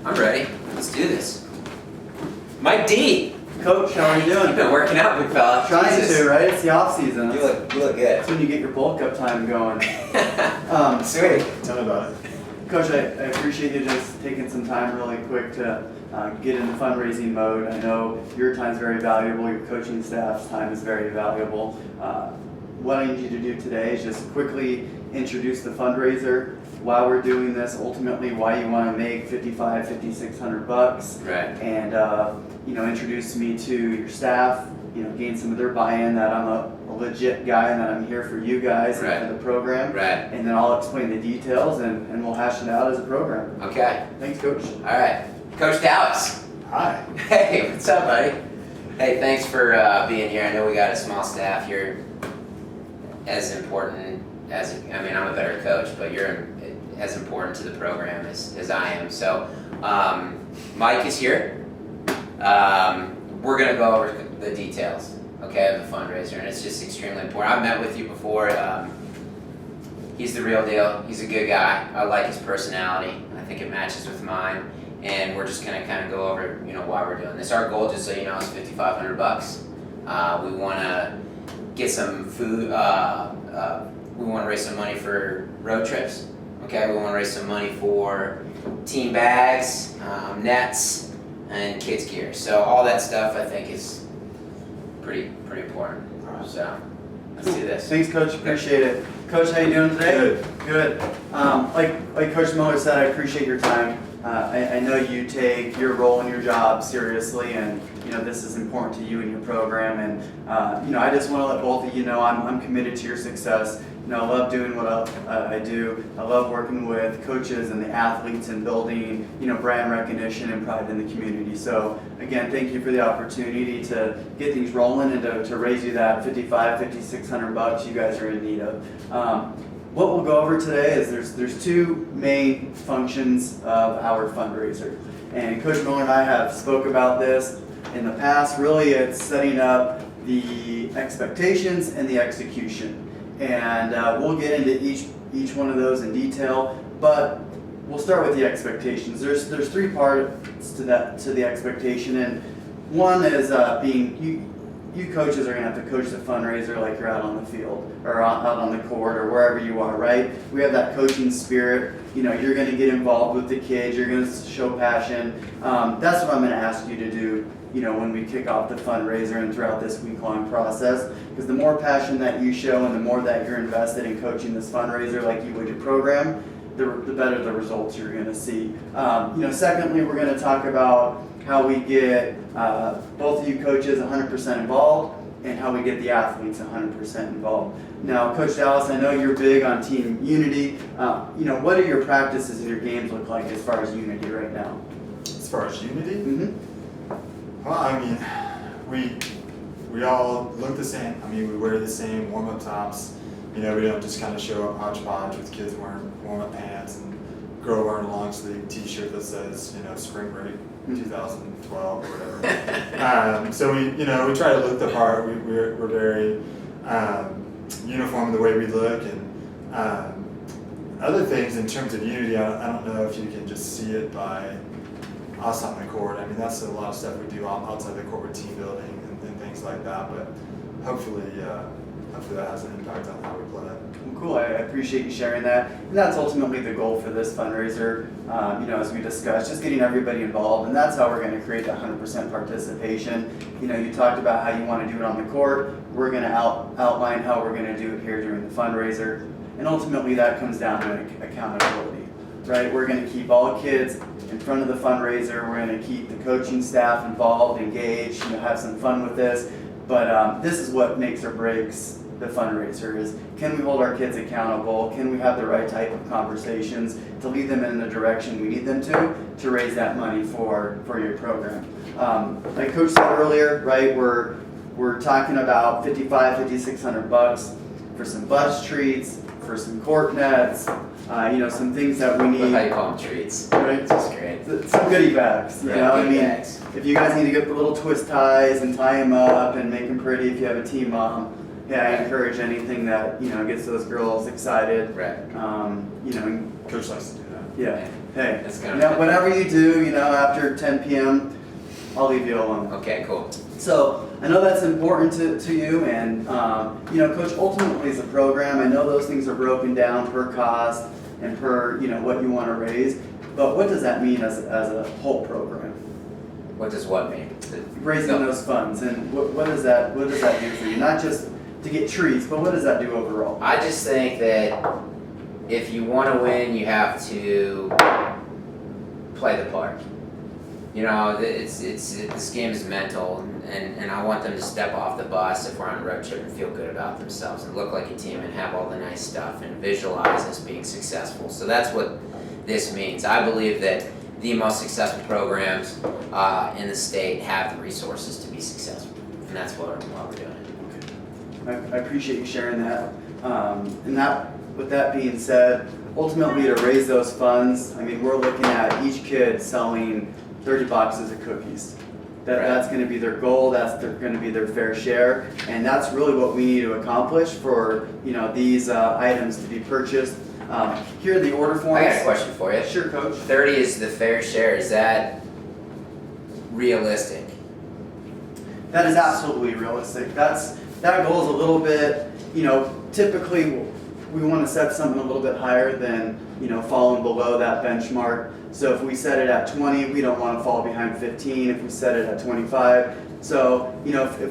I'm ready. Let's do this. Mike D. Coach, how are you doing? You've been working out, big fella. Trying Jesus. to, right? It's the off season. You look good. That's when you get your bulk up time going. Sweet. Tell me about it. Coach, I appreciate you just taking some time really quick to get in fundraising mode. I know your time's very valuable, your coaching staff's time is very valuable. What I need you to do today is just quickly introduce the fundraiser, why we're doing this, ultimately why you want to make $5,600, Right. and introduce me to your staff, gain some of their buy-in that I'm a legit guy and that I'm here for you guys Right. and for the program. Right. And then I'll explain the details and we'll hash it out as a program. Okay. Thanks, Coach. All right. Coach Dallas. Hi. Hey, what's up, buddy? Hey, thanks for being here. I know we got a small staff here. As important as, I'm a better coach, but you're as important to the program as I am. So, Mike is here. We're going to go over the details, okay, of the fundraiser, and it's just extremely important. I've met with you before. He's the real deal. He's a good guy. I like his personality. I think it matches with mine. And we're just going to kind of go over, why we're doing this. Our goal, just so you know, is $5,500. We want to get some food. We want to raise some money for road trips. Okay, we want to raise some money for team bags, nets, and kids gear. So all that stuff, I think, is pretty important. So let's do this. Thanks, Coach. Appreciate it. Coach, how you doing today? Good. Like Coach Miller said, I appreciate your time. I know you take your role in your job seriously, and this is important to you and your program. And I just want to let both of you know I'm committed to your success. I love doing what I do. I love working with coaches and the athletes and building brand recognition and pride in the community. So again, thank you for the opportunity to get things rolling and to raise you that $5,600 you guys are in need of. What we'll go over today is there's two main functions of our fundraiser. And Coach Miller and I have spoke about this in the past. Really, it's setting up the expectations and the execution. And we'll get into each one of those in detail, but we'll start with the expectations. There's three parts to the expectation, and one is being you coaches are going to have to coach the fundraiser like you're out on the field or out on the court or wherever you are, right? We have that coaching spirit. You're going to get involved with the kids. You're going to show passion. That's what I'm going to ask you to do, when we kick off the fundraiser and throughout this week-long process. Because the more passion that you show and the more that you're invested in coaching this fundraiser like you would your program, the better the results you're going to see. Secondly, we're going to talk about how we get both of you coaches 100% involved and how we get the athletes 100% involved. Now, Coach Dallas, I know you're big on team unity. What do your practices and your games look like as far as unity right now? As far as unity? Mm-hmm. Well, we all look the same. we wear the same warm-up tops. We don't just kind of show up hodgepodge with kids wearing warm-up pants and girl wearing a long-sleeve t-shirt that says, spring break 2012 or whatever. So we try to look the part. We're very uniform in the way we look, and other things in terms of unity. I don't know if you can just see it by us on the court. That's a lot of stuff we do outside the court with team building and things like that. But hopefully that has an impact on how we play. Well, cool. I appreciate you sharing that. And that's ultimately the goal for this fundraiser, as we discussed, just getting everybody involved. And that's how we're going to create that 100% participation. You talked about how you want to do it on the court. We're going to outline how we're going to do it here during the fundraiser. And ultimately that comes down to accountability, right? We're going to keep all kids in front of the fundraiser. We're going to keep the coaching staff involved, engaged, have some fun with this. But this is what makes or breaks the fundraiser is, can we hold our kids accountable? Can we have the right type of conversations to lead them in the direction we need them to raise that money for your program? Like Coach said earlier, right, we're talking about $5,600 for some bus treats, for some court nets, some things that we need. How you call them treats. Right? That's great. Some goodie bags, Goodie bags. If you guys need to get the little twist ties and tie them up and make them pretty if you have a team mom, I encourage anything that, gets those girls excited. Right. Coach likes to do that. Yeah. Hey, That's you gonna know, whatever you do, you know, after 10 p.m., I'll leave you alone. Okay, cool. So I know that's important to you, and you know, Coach, ultimately as a program, I know those things are broken down per cost and per, you know, what you want to raise. But what does that mean as a whole program? What does what mean? Raising No. those funds, and what does that do for you? Not just to get treats, but what does that do overall? I just think that if you want to win, you have to play the part. You know, this game is mental, and I want them to step off the bus if we're on a road trip and feel good about themselves and look like a team and have all the nice stuff and visualize us being successful. So that's what this means. I believe that the most successful programs in the state have the resources to be successful, and that's why we're doing it. I appreciate you sharing that. And that, with that being said, ultimately to raise those funds, I mean, we're looking at each kid selling 30 boxes of cookies. That's going to be their goal. That's going to be their fair share, and that's really what we need to accomplish for, you know, these items to be purchased. Here are the order forms. I got a question for you. Sure, Coach. 30 is the fair share. Is that realistic? That is absolutely realistic. That goal is a little bit, you know, typically we want to set something a little bit higher than, you know, falling below that benchmark. So if we set it at 20, we don't want to fall behind 15. If we set it at 25, so, you know, if we